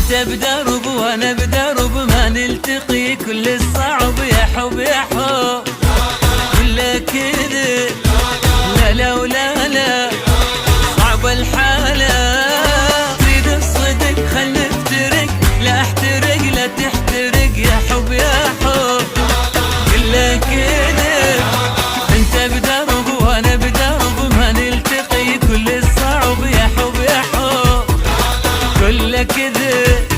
انت بدرب وانا بدرب، ما نلتقي كل الصعب يا حب يا حب. كله كذب لا لا ولا لا، صعب الحالة تريد الصدق، خل نفترق لا احترق لا تحترق يا حب يا حب. كله كذب انت بدرب وانا بدرب، ما نلتقي كل الصعب يا حب يا حب. كله كذب